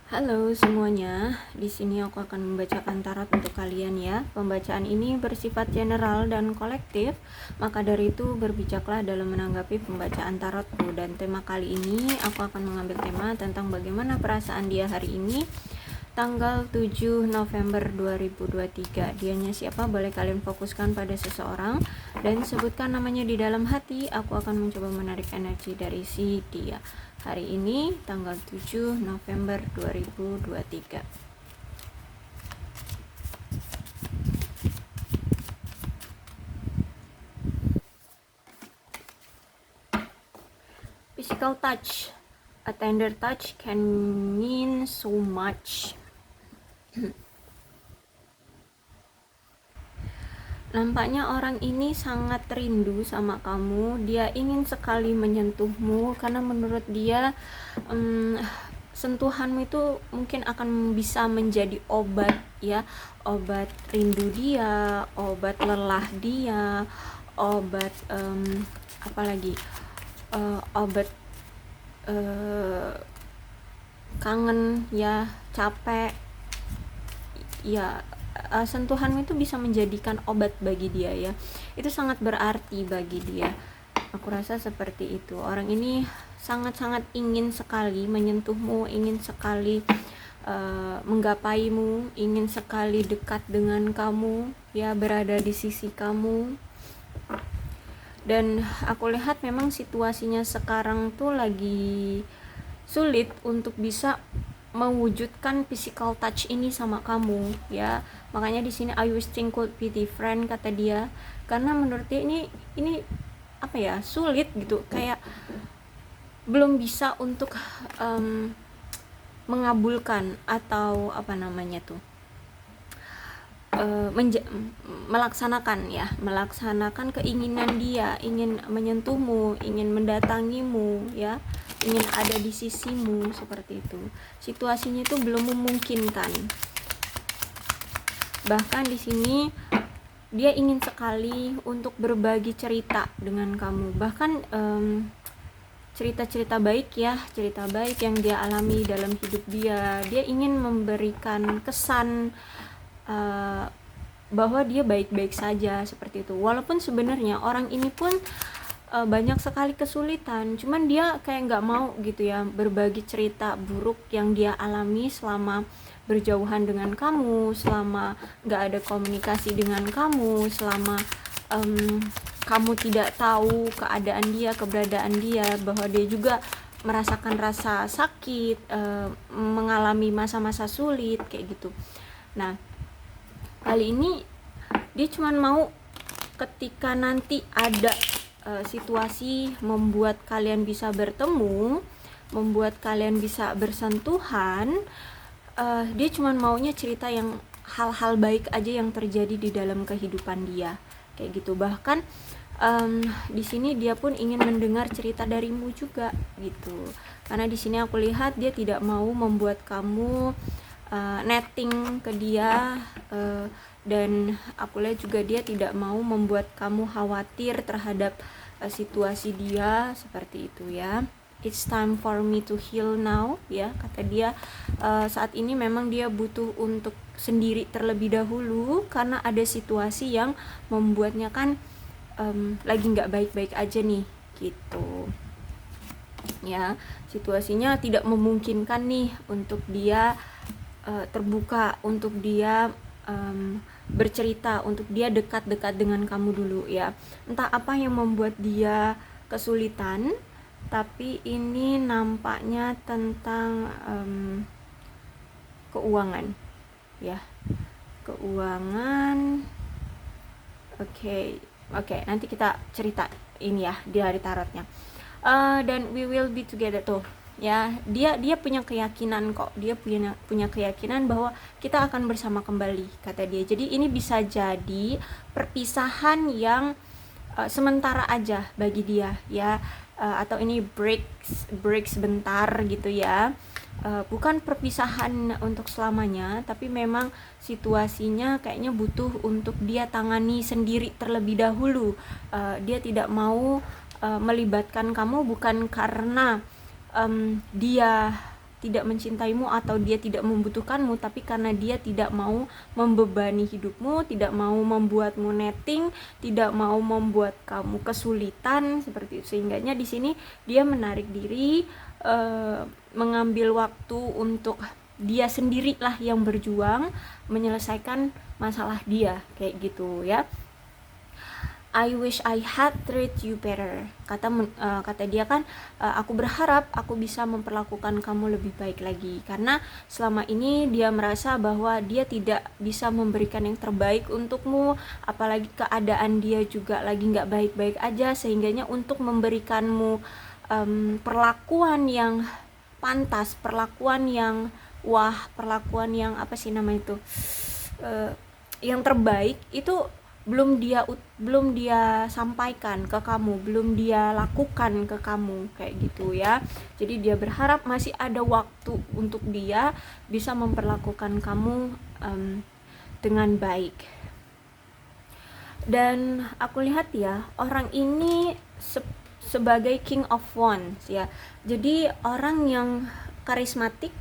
Halo semuanya, di sini aku akan membacakan tarot untuk kalian ya. Pembacaan ini bersifat general dan kolektif, maka dari itu berbijaklah dalam menanggapi pembacaan tarotku. Dan tema kali ini aku akan mengambil tema tentang bagaimana perasaan dia hari ini, tanggal 7 November 2023. Dianya siapa? Boleh kalian fokuskan pada seseorang dan sebutkan namanya di dalam hati. Aku akan mencoba menarik energi dari si dia. Hari ini tanggal 7 November 2023. Physical touch. A tender touch can mean so much. Nampaknya orang ini sangat rindu sama kamu. Dia ingin sekali menyentuhmu karena menurut dia sentuhanmu itu mungkin akan bisa menjadi obat ya, obat rindu dia, obat lelah dia, obat apalagi obat kangen ya, capek ya. Sentuhanmu itu bisa menjadikan obat bagi dia ya. Itu sangat berarti bagi dia. Aku rasa seperti itu. Orang ini sangat-sangat ingin sekali menyentuhmu, ingin sekali menggapaimu, ingin sekali dekat dengan kamu ya, berada di sisi kamu. Dan aku lihat memang situasinya sekarang tuh lagi sulit untuk bisa mewujudkan physical touch ini sama kamu ya. Makanya di sini I wish things could be different kata dia, karena menurut dia ini apa ya, sulit gitu, kayak belum bisa untuk mengabulkan atau apa namanya tuh, melaksanakan keinginan dia, ingin menyentuhmu, ingin mendatangimu ya, ingin ada di sisimu, seperti itu. Situasinya itu belum memungkinkan. Bahkan di sini dia ingin sekali untuk berbagi cerita dengan kamu, bahkan cerita-cerita baik ya, cerita baik yang dia alami dalam hidup dia. Dia ingin memberikan kesan bahwa dia baik-baik saja, seperti itu. Walaupun sebenarnya orang ini pun banyak sekali kesulitan, cuman dia kayak nggak mau gitu ya berbagi cerita buruk yang dia alami selama berjauhan dengan kamu, selama nggak ada komunikasi dengan kamu, selama kamu tidak tahu keadaan dia, keberadaan dia, bahwa dia juga merasakan rasa sakit, mengalami masa-masa sulit kayak gitu. Nah, kali ini dia cuma mau ketika nanti ada situasi membuat kalian bisa bertemu, membuat kalian bisa bersentuhan, dia cuma maunya cerita yang hal-hal baik aja yang terjadi di dalam kehidupan dia kayak gitu. Bahkan di sini dia pun ingin mendengar cerita darimu juga gitu, karena di sini aku lihat dia tidak mau membuat kamu netting ke dia, dan aku lihat juga dia tidak mau membuat kamu khawatir terhadap situasi dia, seperti itu ya. It's time for me to heal now ya, kata dia. Saat ini memang dia butuh untuk sendiri terlebih dahulu, karena ada situasi yang membuatnya kan lagi nggak baik-baik aja nih gitu ya. Situasinya tidak memungkinkan nih untuk dia terbuka, untuk dia bercerita, untuk dia dekat-dekat dengan kamu dulu ya. Entah apa yang membuat dia kesulitan, tapi ini nampaknya tentang keuangan ya, keuangan. Oke, nanti kita cerita ini ya di hari tarotnya. Dan we will be together tuh ya. Dia punya keyakinan kok, dia punya keyakinan bahwa kita akan bersama kembali, kata dia. Jadi ini bisa jadi perpisahan yang sementara aja bagi dia ya, atau ini break sebentar gitu ya. Bukan perpisahan untuk selamanya, tapi memang situasinya kayaknya butuh untuk dia tangani sendiri terlebih dahulu. Dia tidak mau melibatkan kamu, bukan karena dia tidak mencintaimu atau dia tidak membutuhkanmu, tapi karena dia tidak mau membebani hidupmu, tidak mau membuatmu netting, tidak mau membuat kamu kesulitan seperti itu. Sehingganya di sini dia menarik diri, mengambil waktu untuk dia sendirilah yang berjuang menyelesaikan masalah dia, kayak gitu ya. I wish I had treated you better. Kata dia kan, aku berharap aku bisa memperlakukan kamu lebih baik lagi, karena selama ini dia merasa bahwa dia tidak bisa memberikan yang terbaik untukmu, apalagi keadaan dia juga lagi nggak baik-baik aja, sehingganya untuk memberikanmu perlakuan yang pantas, perlakuan yang perlakuan yang apa sih nama itu, yang terbaik itu belum dia sampaikan ke kamu, belum dia lakukan ke kamu, kayak gitu ya. Jadi dia berharap masih ada waktu untuk dia bisa memperlakukan kamu dengan baik. Dan aku lihat ya, orang ini sebagai King of Wands ya. Jadi orang yang karismatik,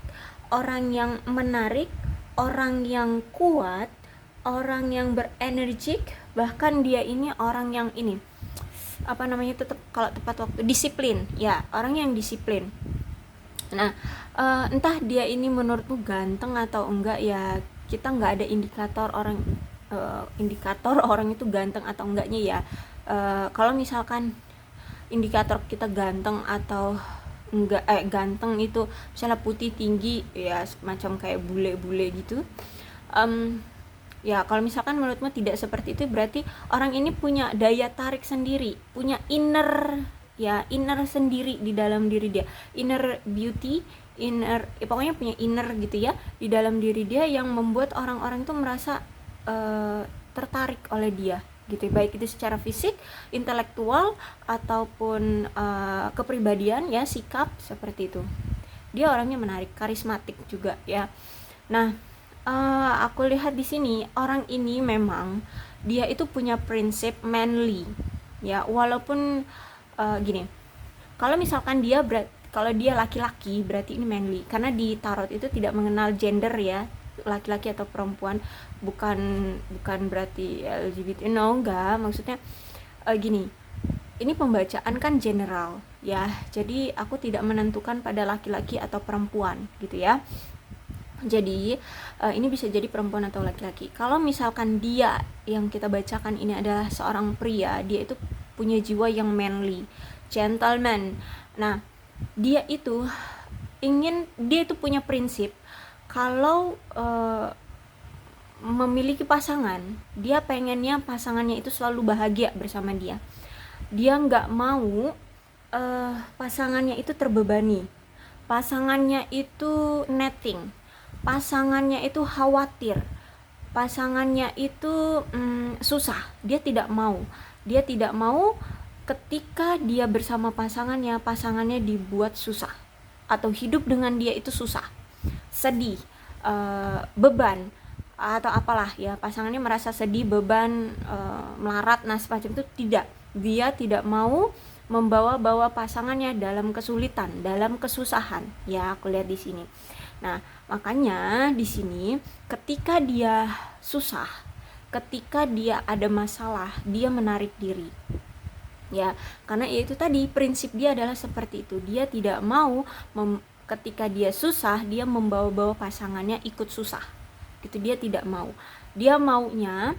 orang yang menarik, orang yang kuat, orang yang berenergik, bahkan dia ini orang yang ini apa namanya, tetap kalau tepat waktu, disiplin ya, orang yang disiplin. Nah, entah dia ini menurutmu ganteng atau enggak ya, kita nggak ada indikator orang itu ganteng atau enggaknya ya. Kalau misalkan indikator kita ganteng atau enggak, ganteng itu misalnya putih, tinggi ya, semacam kayak bule-bule gitu, ya kalau misalkan menurutmu tidak seperti itu, berarti orang ini punya daya tarik sendiri, punya inner sendiri di dalam diri dia, inner beauty, pokoknya punya inner gitu ya di dalam diri dia, yang membuat orang-orang itu merasa tertarik oleh dia gitu, baik itu secara fisik, intelektual, ataupun kepribadian ya, sikap seperti itu. Dia orangnya menarik, karismatik juga ya. Nah, aku lihat di sini orang ini memang dia itu punya prinsip manly ya, walaupun gini, kalau misalkan kalau dia laki-laki berarti ini manly, karena di tarot itu tidak mengenal gender ya, laki-laki atau perempuan, bukan berarti LGBT, no, enggak, maksudnya gini, ini pembacaan kan general ya, jadi aku tidak menentukan pada laki-laki atau perempuan gitu ya. Jadi ini bisa jadi perempuan atau laki-laki. Kalau misalkan dia yang kita bacakan ini adalah seorang pria, dia itu punya jiwa yang manly, gentleman. Nah, dia itu punya prinsip kalau memiliki pasangan, dia pengennya pasangannya itu selalu bahagia bersama dia. Dia nggak mau pasangannya itu terbebani, pasangannya itu netting, pasangannya itu khawatir, pasangannya itu susah. Dia tidak mau ketika dia bersama pasangannya dibuat susah, atau hidup dengan dia itu susah, sedih, beban, atau apalah ya, pasangannya merasa sedih, beban, melarat, nah semacam itu. Dia tidak mau membawa pasangannya dalam kesulitan, dalam kesusahan ya, aku lihat di sini. Nah, makanya di sini ketika dia susah, ketika dia ada masalah, dia menarik diri. Ya, karena itu tadi prinsip dia adalah seperti itu. Dia tidak mau ketika dia susah, dia membawa-bawa pasangannya ikut susah. Gitu, dia tidak mau. Dia maunya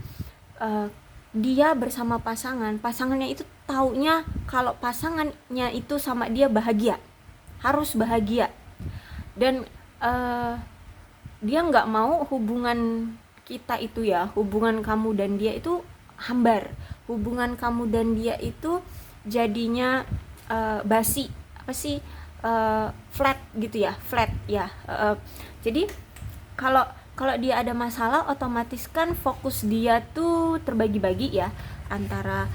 dia bersama pasangannya itu taunya kalau pasangannya itu sama dia bahagia. Harus bahagia. Dan dia nggak mau hubungan kita itu ya, hubungan kamu dan dia itu hambar, hubungan kamu dan dia itu jadinya basi, flat gitu ya, jadi kalau dia ada masalah, otomatis kan fokus dia tuh terbagi-bagi ya, antara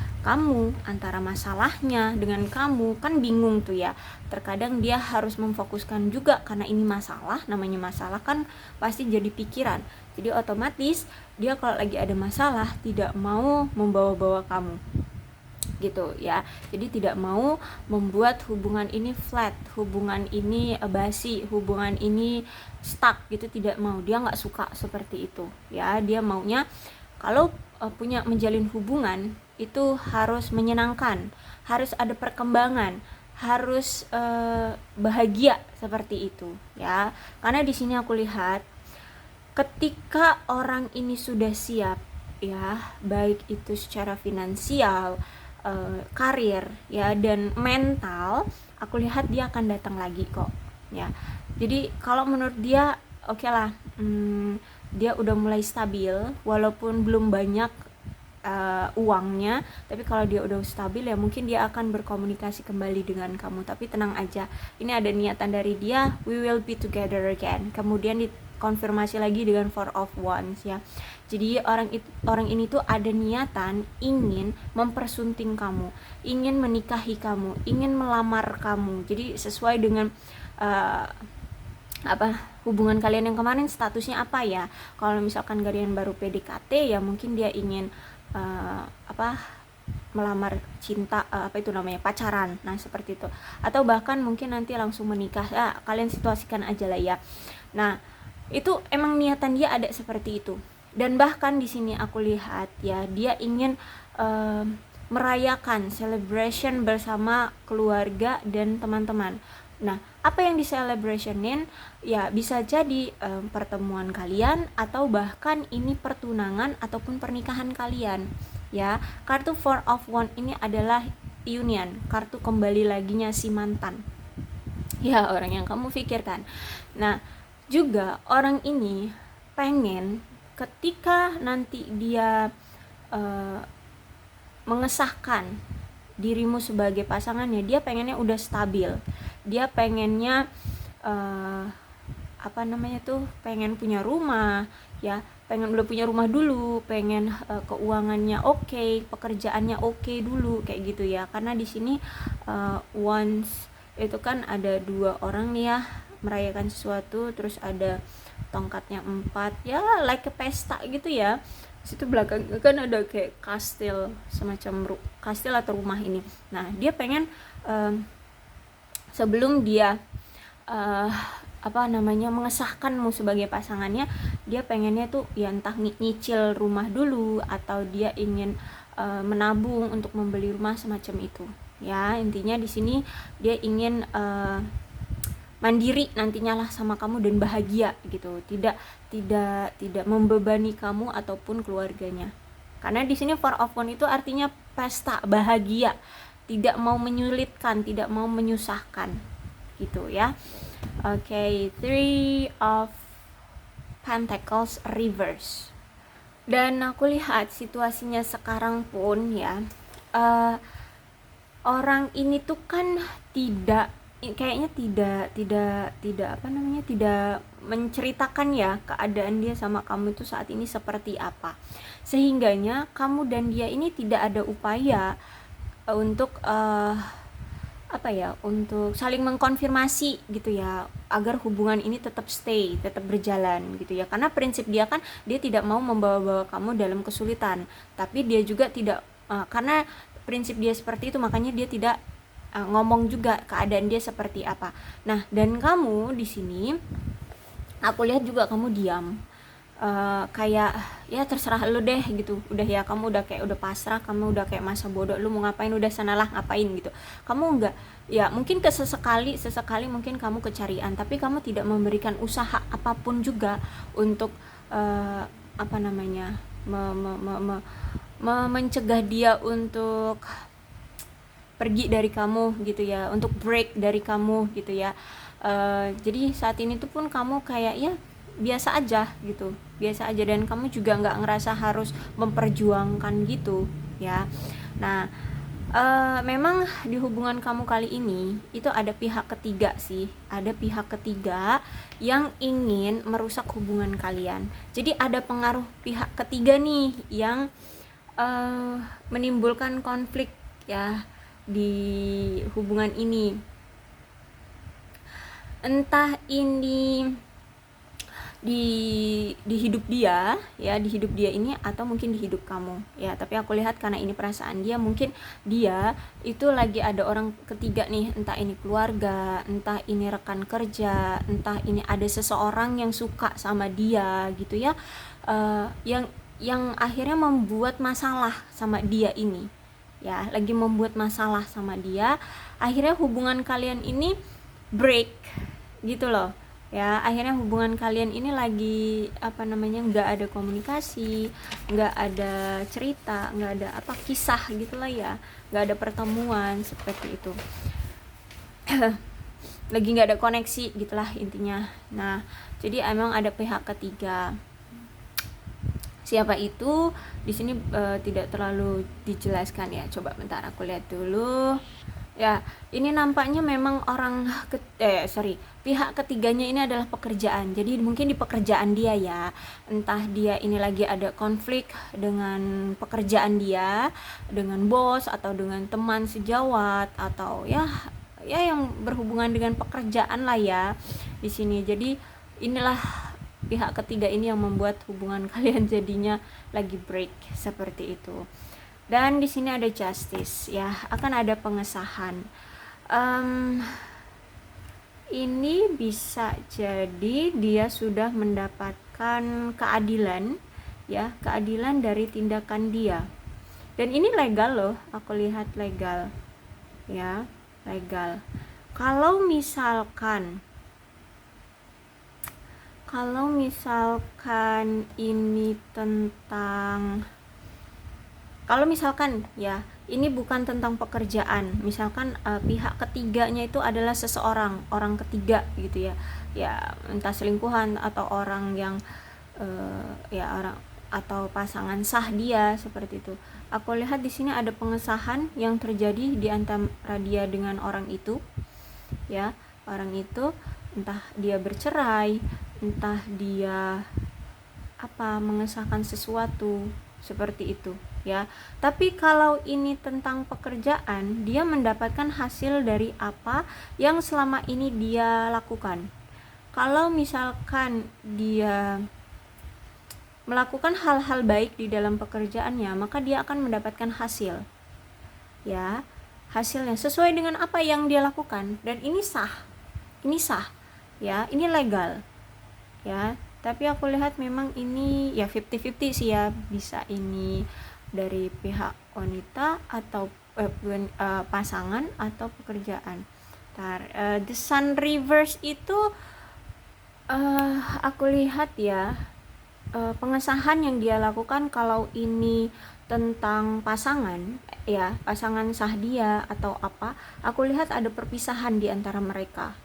masalahnya dengan kamu, kan bingung tuh ya. Terkadang dia harus memfokuskan juga, karena ini masalah, namanya masalah kan pasti jadi pikiran. Jadi otomatis dia kalau lagi ada masalah tidak mau membawa-bawa kamu. gitu ya. Jadi tidak mau membuat hubungan ini flat, hubungan ini basi, hubungan ini stuck gitu, tidak mau. Dia nggak suka seperti itu ya. Dia maunya kalau punya menjalin hubungan itu harus menyenangkan, harus ada perkembangan, harus bahagia seperti itu ya. Karena di sini aku lihat ketika orang ini sudah siap ya, baik itu secara finansial, karir ya, dan mental, aku lihat dia akan datang lagi kok ya. Jadi kalau menurut dia oke lah, dia udah mulai stabil walaupun belum banyak uangnya, tapi kalau dia udah stabil ya mungkin dia akan berkomunikasi kembali dengan kamu. Tapi tenang aja, ini ada niatan dari dia, we will be together again. Kemudian dikonfirmasi lagi dengan Four of Wands ya. Jadi orang ini tuh ada niatan ingin mempersunting kamu, ingin menikahi kamu, ingin melamar kamu. Jadi sesuai dengan hubungan kalian yang kemarin statusnya apa ya. Kalau misalkan kalian baru PDKT ya mungkin dia ingin melamar cinta, pacaran, nah seperti itu. Atau bahkan mungkin nanti langsung menikah, kalian situasikan aja lah ya. Nah itu emang niatan dia ada seperti itu. Dan bahkan di sini aku lihat ya, dia ingin merayakan celebration bersama keluarga dan teman-teman. Nah, apa yang di-celebrationin ya bisa jadi pertemuan kalian, atau bahkan ini pertunangan ataupun pernikahan kalian ya. Kartu Four of Wands ini adalah union, kartu kembali laginya si mantan ya, orang yang kamu pikirkan. Nah, juga orang ini pengen ketika nanti dia mengesahkan dirimu sebagai pasangannya, dia pengennya udah stabil. Dia pengennya pengen punya rumah ya, pengen udah punya rumah dulu, pengen keuangannya oke, pekerjaannya oke dulu kayak gitu ya. Karena di sini once itu kan ada dua orang nih ya merayakan sesuatu, terus ada tongkatnya 4 ya, like ke pesta gitu ya. Situ belakang kan ada kayak kastil, semacam kastil atau rumah ini. Nah dia pengen sebelum dia mengesahkanmu sebagai pasangannya, dia pengennya tuh ya entah nyicil rumah dulu, atau dia ingin menabung untuk membeli rumah semacam itu ya. Intinya di sini dia ingin mandiri nantinya lah sama kamu dan bahagia gitu, tidak membebani kamu ataupun keluarganya. Karena di sini Four of Wands itu artinya pesta bahagia, tidak mau menyulitkan, tidak mau menyusahkan gitu ya. Oke, Three of Pentacles reverse. Dan aku lihat situasinya sekarang pun ya, orang ini tuh kan tidak menceritakan ya keadaan dia sama kamu itu saat ini seperti apa, sehingganya kamu dan dia ini tidak ada upaya untuk untuk saling mengkonfirmasi gitu ya, agar hubungan ini tetap berjalan gitu ya. Karena prinsip dia kan dia tidak mau membawa-bawa kamu dalam kesulitan, tapi dia juga tidak karena prinsip dia seperti itu, makanya dia tidak ngomong juga keadaan dia seperti apa. Nah, dan kamu di sini aku lihat juga kamu diam, kayak ya terserah lu deh gitu. Udah ya, kamu udah pasrah, kamu udah kayak masa bodoh, lu mau ngapain udah sanalah ngapain gitu. Kamu enggak, ya mungkin sesekali mungkin kamu kecarian, tapi kamu tidak memberikan usaha apapun juga untuk mencegah dia untuk pergi dari kamu gitu ya, untuk break dari kamu gitu ya. Jadi saat ini tuh pun kamu kayak ya biasa aja gitu, biasa aja, dan kamu juga nggak ngerasa harus memperjuangkan gitu ya. Nah, memang di hubungan kamu kali ini itu ada pihak ketiga sih, ada pihak ketiga yang ingin merusak hubungan kalian. Jadi ada pengaruh pihak ketiga nih yang menimbulkan konflik ya di hubungan ini. Entah ini di hidup dia ya, di hidup dia ini, atau mungkin di hidup kamu ya. Tapi aku lihat karena ini perasaan dia, mungkin dia itu lagi ada orang ketiga nih, entah ini keluarga, entah ini rekan kerja, entah ini ada seseorang yang suka sama dia gitu ya, yang akhirnya membuat masalah sama dia ini ya, lagi membuat masalah sama dia, akhirnya hubungan kalian ini break gitu loh ya. Akhirnya hubungan kalian ini lagi nggak ada komunikasi, nggak ada cerita, nggak ada kisah gitulah ya, nggak ada pertemuan seperti itu. Lagi nggak ada koneksi gitulah intinya. Nah, jadi emang ada pihak ketiga. Siapa itu di sini tidak terlalu dijelaskan ya. Coba bentar aku lihat dulu. Ya, ini nampaknya memang pihak ketiganya ini adalah pekerjaan. Jadi mungkin di pekerjaan dia ya, entah dia ini lagi ada konflik dengan pekerjaan dia, dengan bos atau dengan teman sejawat, atau ya yang berhubungan dengan pekerjaan lah ya di sini. Jadi inilah pihak ketiga ini yang membuat hubungan kalian jadinya lagi break seperti itu. Dan di sini ada justice ya, akan ada pengesahan. Ini bisa jadi dia sudah mendapatkan keadilan ya, keadilan dari tindakan dia. Dan ini legal loh, aku lihat legal ya, legal. Kalau misalkan ini tentang, kalau misalkan ya ini bukan tentang pekerjaan, misalkan pihak ketiganya itu adalah seseorang, orang ketiga gitu ya, ya entah selingkuhan atau orang yang orang atau pasangan sah dia seperti itu. Aku lihat di sini ada pengesahan yang terjadi di antara dia dengan orang itu ya. Orang itu entah dia bercerai, entah dia mengesahkan sesuatu seperti itu ya. Tapi kalau ini tentang pekerjaan, dia mendapatkan hasil dari apa yang selama ini dia lakukan. Kalau misalkan dia melakukan hal-hal baik di dalam pekerjaannya, maka dia akan mendapatkan hasil ya, hasilnya sesuai dengan apa yang dia lakukan. Dan ini sah ya, ini legal ya. Tapi aku lihat memang ini ya 50-50 sih ya, bisa ini dari pihak wanita atau pasangan atau pekerjaan. The Sun Reverse itu aku lihat ya, pengesahan yang dia lakukan kalau ini tentang pasangan ya, pasangan sah dia atau apa, aku lihat ada perpisahan di antara mereka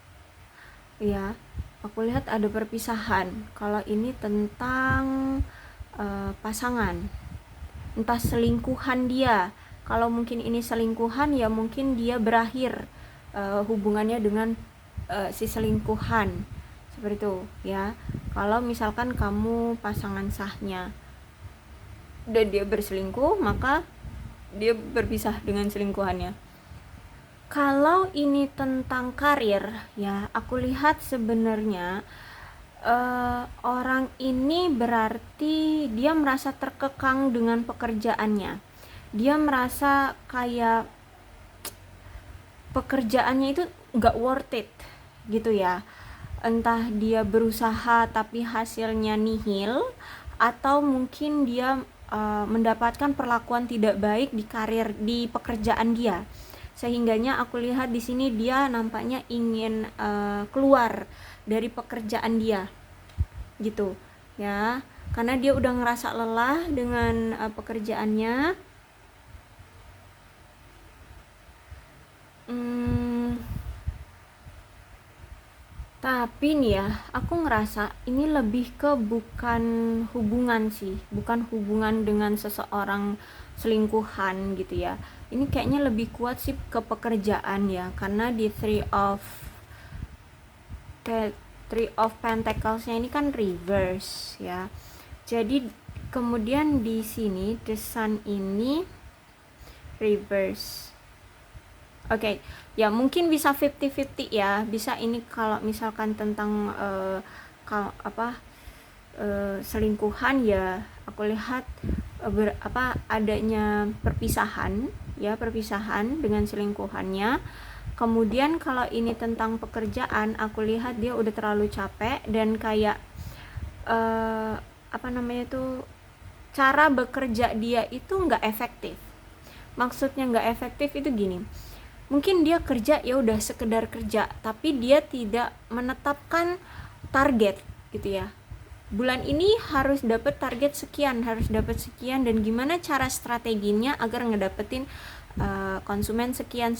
ya. Aku lihat ada perpisahan kalau ini tentang pasangan, entah selingkuhan dia. Kalau mungkin ini selingkuhan ya, mungkin dia berakhir hubungannya dengan si selingkuhan seperti itu ya. Kalau misalkan kamu pasangan sahnya dan dia berselingkuh, maka dia berpisah dengan selingkuhannya. Kalau ini tentang karir ya, aku lihat sebenarnya orang ini berarti dia merasa terkekang dengan pekerjaannya. Dia merasa kayak pekerjaannya itu gak worth it gitu ya. Entah dia berusaha tapi hasilnya nihil, atau mungkin dia mendapatkan perlakuan tidak baik di karir, di pekerjaan dia. Sehingganya aku lihat di sini dia nampaknya ingin keluar dari pekerjaan dia gitu ya, karena dia udah ngerasa lelah dengan pekerjaannya. Tapi nih ya, aku ngerasa ini lebih ke bukan hubungan sih, bukan hubungan dengan seseorang selingkuhan gitu ya. Ini kayaknya lebih kuat sih ke pekerjaan ya, karena di Three of Pentacles-nya ini kan reverse ya. Jadi kemudian di sini The Sun ini reverse. Oke, ya mungkin bisa 50-50 ya. Bisa ini kalau misalkan tentang selingkuhan, ya aku lihat adanya perpisahan dengan selingkuhannya. Kemudian kalau ini tentang pekerjaan, aku lihat dia udah terlalu capek dan kayak cara bekerja dia itu nggak efektif. Maksudnya nggak efektif itu gini, mungkin dia kerja ya udah sekedar kerja, tapi dia tidak menetapkan target gitu ya. Bulan ini harus dapat target sekian, dan gimana cara strateginya agar ngedapetin konsumen sekian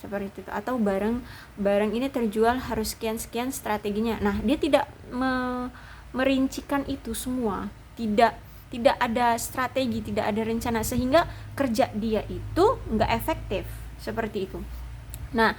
seperti itu, atau barang ini terjual harus sekian strateginya. Nah, dia tidak merincikan itu semua, tidak ada strategi, tidak ada rencana, sehingga kerja dia itu nggak efektif seperti itu. Nah,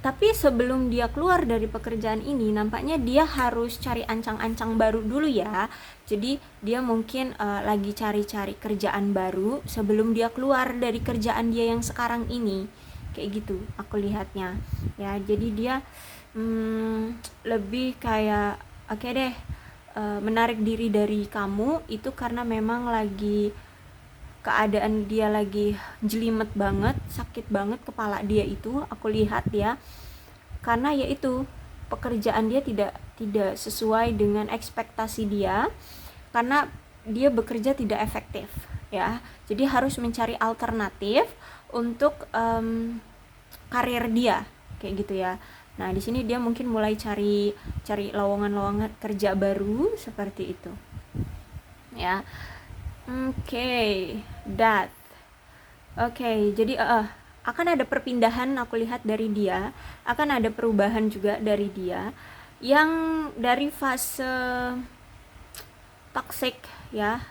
tapi sebelum dia keluar dari pekerjaan ini, nampaknya dia harus cari ancang-ancang baru dulu ya. Jadi dia mungkin lagi cari-cari kerjaan baru sebelum dia keluar dari kerjaan dia yang sekarang ini, kayak gitu aku lihatnya ya. Jadi dia lebih kayak oke deh, menarik diri dari kamu itu karena memang lagi keadaan dia lagi jelimet banget, sakit banget kepala dia itu, aku lihat ya. Karena yaitu pekerjaan dia tidak sesuai dengan ekspektasi dia, karena dia bekerja tidak efektif ya. Jadi harus mencari alternatif untuk karir dia, kayak gitu ya. Nah, di sini dia mungkin mulai cari lowongan kerja baru seperti itu ya. Jadi akan ada perpindahan, aku lihat dari dia, akan ada perubahan juga dari dia, yang dari fase toxic ya.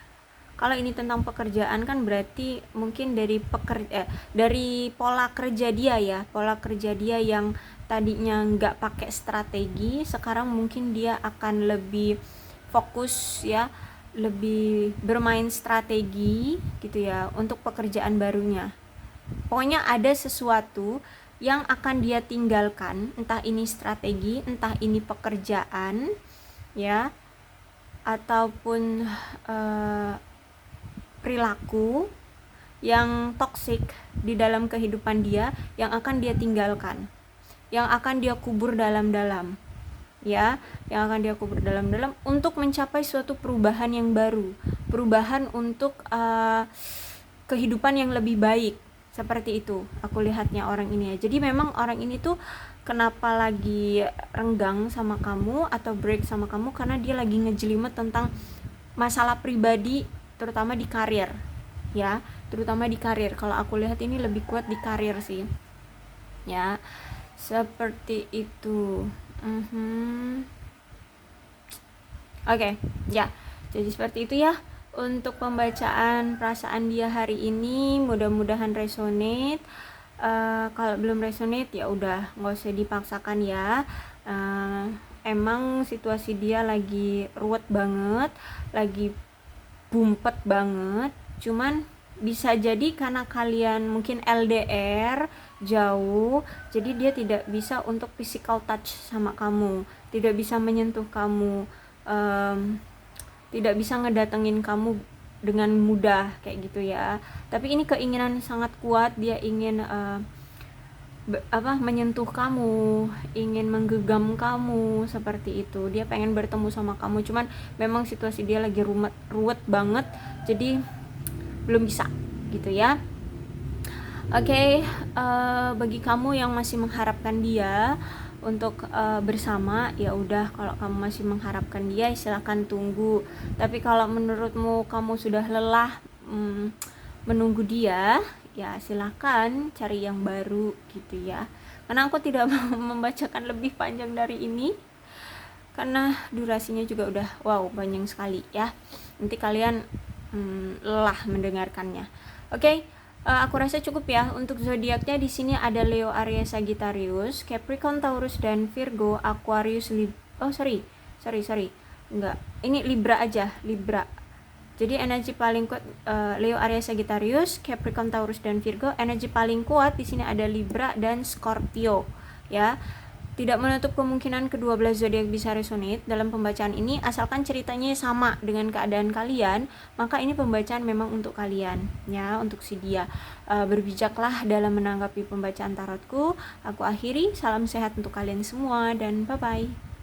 Kalau ini tentang pekerjaan kan berarti mungkin dari pola kerja dia ya, yang tadinya nggak pakai strategi, sekarang mungkin dia akan lebih fokus ya, lebih bermain strategi gitu ya untuk pekerjaan barunya. Pokoknya ada sesuatu yang akan dia tinggalkan, entah ini strategi, entah ini pekerjaan ya, ataupun perilaku yang toksik di dalam kehidupan dia, yang akan dia tinggalkan, yang akan dia kubur dalam-dalam ya, yang akan dia kubur dalam-dalam untuk mencapai suatu perubahan yang baru, perubahan untuk kehidupan yang lebih baik, seperti itu aku lihatnya orang ini ya. Jadi memang orang ini tuh kenapa lagi renggang sama kamu atau break sama kamu, karena dia lagi ngejelimet tentang masalah pribadi, terutama di karir ya, terutama di karir. Kalau aku lihat ini lebih kuat di karir sih ya, seperti itu. Oke, ya. Jadi seperti itu ya untuk pembacaan perasaan dia hari ini. Mudah-mudahan resonate. Kalau belum resonate ya udah, nggak usah dipaksakan ya. Emang situasi dia lagi ruwet banget, lagi bumpet banget. Cuman bisa jadi karena kalian mungkin LDR jauh, jadi dia tidak bisa untuk physical touch sama kamu, tidak bisa menyentuh kamu, tidak bisa ngedatengin kamu dengan mudah kayak gitu ya. Tapi ini keinginan sangat kuat, dia ingin menyentuh kamu, ingin menggenggam kamu, seperti itu. Dia pengen bertemu sama kamu, cuman memang situasi dia lagi ruwet banget, jadi belum bisa gitu ya. Oke, bagi kamu yang masih mengharapkan dia untuk bersama, ya udah, kalau kamu masih mengharapkan dia silakan tunggu. Tapi kalau menurutmu kamu sudah lelah menunggu dia, ya silakan cari yang baru gitu ya. Karena aku tidak membacakan lebih panjang dari ini, karena durasinya juga udah banyak sekali ya. Nanti kalian lelah mendengarkannya. Oke, aku rasa cukup ya untuk zodiaknya. Di sini ada Leo, Aries, Sagittarius, Capricorn, Taurus dan Virgo, Aquarius, enggak, ini Libra aja, Libra. Jadi energi paling kuat Leo, Aries, Sagittarius, Capricorn, Taurus dan Virgo. Energi paling kuat di sini ada Libra dan Scorpio ya. Tidak menutup kemungkinan kedua belas zodiak bisa resonate dalam pembacaan ini, asalkan ceritanya sama dengan keadaan kalian, maka ini pembacaan memang untuk kalian ya, untuk si dia. Berbijaklah dalam menanggapi pembacaan tarotku. Aku akhiri, salam sehat untuk kalian semua dan bye bye.